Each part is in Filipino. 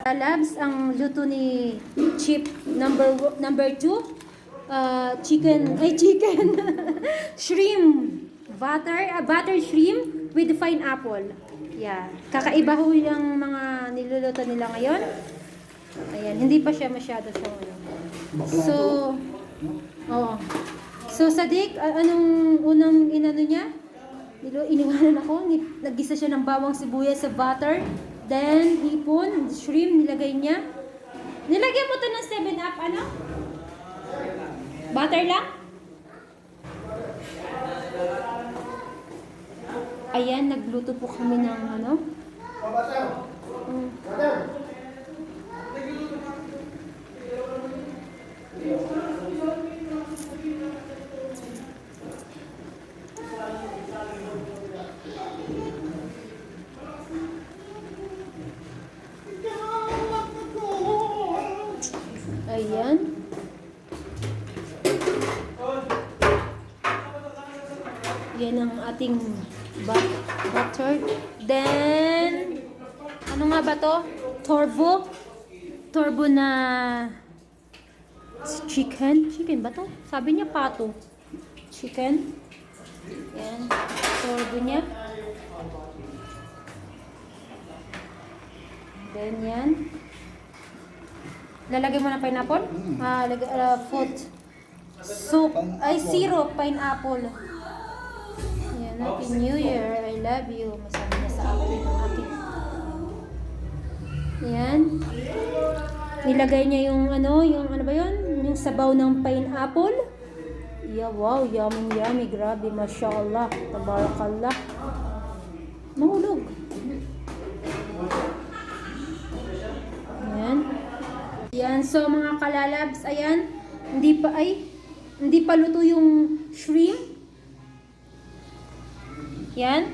Labs, ang luto ni Chip number 2, chicken shrimp butter shrimp with pineapple. Yeah, kakaiba ho yung mga niluluto nila ngayon. Ayan, hindi pa siya masyado So, So, Sadik, anong unang inano niya? Iningalan ako, naggisa siya ng bawang sibuyas sa butter. Then, hipon, shrimp, nilagay niya. Nilagyan mo to ng 7-Up, ano? Butter lang? Ayan, nagluto po kami ng ano? Ayan. Yan ang ating butter. Then, ano nga ba to? Turbo na chicken. Chicken ba to? Sabi niya pato. Chicken. Yan. Turbo niya. Then, yan. Lalagay mo ng pineapple? Fruit. Soup. Ay, syrup. Pineapple. Yan. Happy New Year. I love you. Masabi niya sa akin. Yan. Nilagay niya yung ano ba yun? Yung sabaw ng pineapple. Yeah, wow. Yummy. Grabe. Mashallah. Tabarakallah. Mahulog. Yan. Yan, so mga kalalabs, ayan, hindi pa luto yung shrimp. Yan.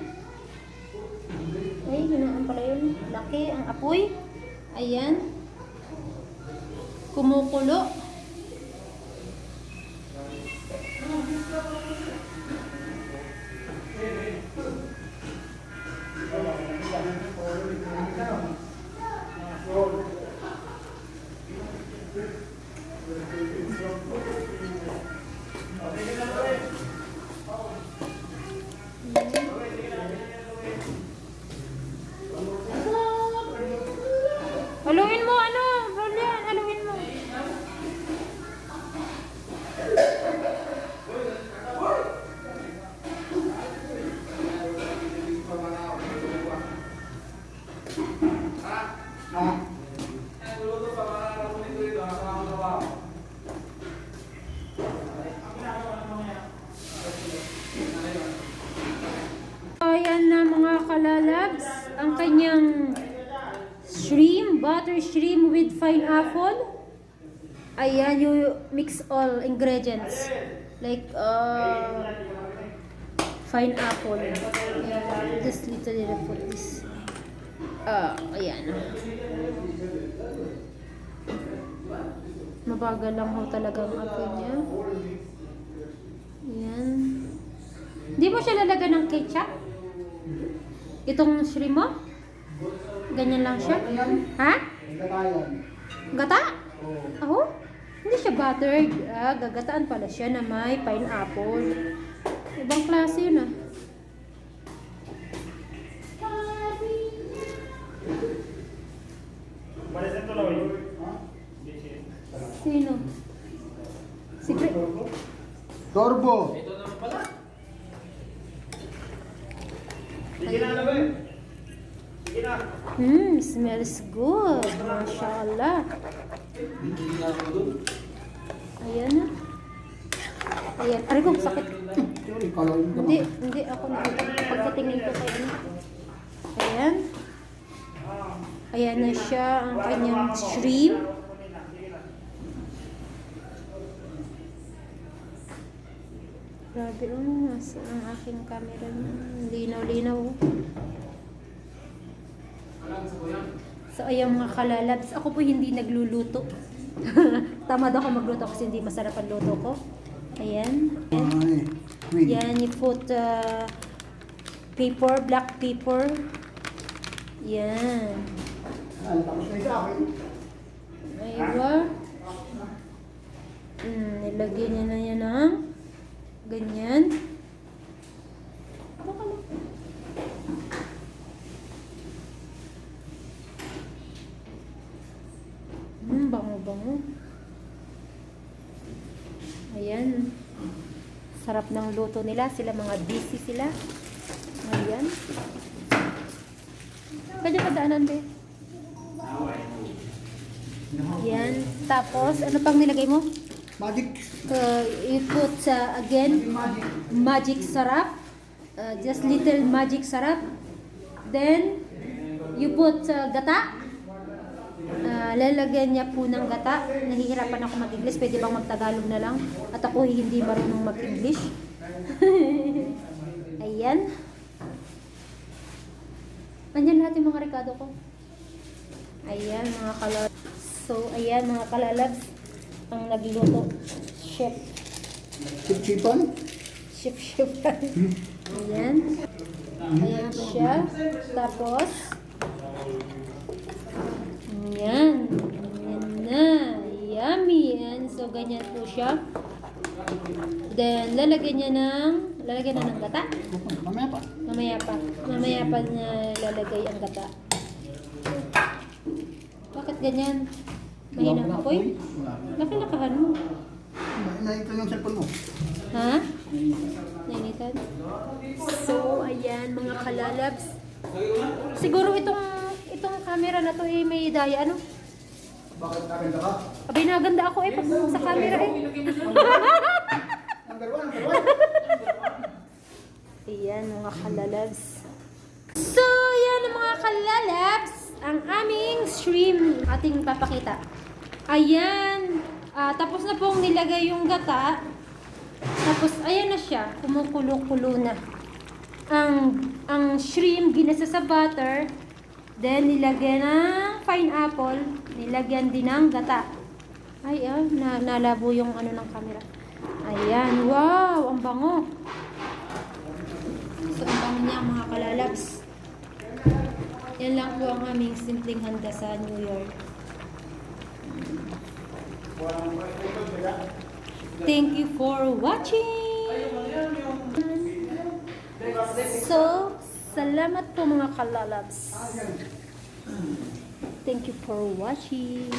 Ay, ginaan pala yun. Laki ang apoy. Ayan. Kumukulo. Haluin mo, Rolian, haluin mo. Ayan na mga kalalabs, ang kanyang butter shrimp with pineapple. Ayan, you mix all ingredients like pineapple. Yeah, just little for this. Ayan. Mabagal lang ho talaga ang apoy niya. Ayan. Hindi mo siya lalagyan ng ketchup? Itong shrimp mo? Ganyan lang siya? Ha? Gata? Oh? Hindi siya buttered. Gagataan pala siya na may pineapple. Ibang klase yun Sino? Secret? Turbo. Ito naman pala. Smells good. Mashallah. Ayan na. Ayan. Aray ko, sakit. Hindi ako pagkatingin ko kayo. Ayan. Ayan na siya ang kanyang shrimp. Grabe ang aking camera na. Linaw-linaw. So, ayan mga kalalabs. Ako po hindi nagluluto. Tamad ako magluto kasi hindi masarap ang luto ko. Ayan. Yan, you put black pepper. Yan. Tapos na sa akin. Aywa. Nilagyan niya na yan ng ganyan. Baka lang. Bango-bango. Ayan. Sarap ng luto nila. Sila mga busy sila. Ayan. Kanya kadaanan, be. Yan. Tapos, ano pang nilagay mo? Magic. You put, again, magic sarap. Just little magic sarap. Then, you put gata. Lalagyan niya po ng gata. Nahihirapan ako mag-English. Pwede bang mag-Tagalog na lang? At ako hindi marunong mag-English. Ayan. Andyan lahat yung mga rekado ko. Ayan, mga kalalabs. So, ayan, mga kalalabs. Ang nagluto. Chef. Chip-chipan. Chef-chefan. Ayan. Ayan siya. Tapos, ayan. Ayan na. Yummy. And so, ganyan po siya. Then, lalagyan na ng gata. Mamaya pa. Mamaya pa na lalagay ang gata. Bakit ganyan? Mahina ang apoy? Nakalakahan mo. Naito yung cellphone mo. Ha? Nainitan? So, ayan mga kalalabs. Siguro itong camera na to may daya ano? Bakit naganda ka? Abay naganda ako pag sa camera Number one. Ayan mga kalalabs. So, ayan mga kalalabs. Ang aming stream ating papakita. Ayan. Tapos na pong nilagay yung gata. Tapos, ayan na siya. Kumukulo-kulo na. Ang shrimp ginasa sa butter. Then, nilagyan ng pineapple. Nilagyan din ng gata. Ay, nalabo yung ano ng camera. Ayan. Wow! Ang bango. So, ang bango niya mga kalalabs. Yan lang po ang aming simpleng handa sa New York. Thank you for watching! So, salamat po mga kalalabs. Thank you for watching.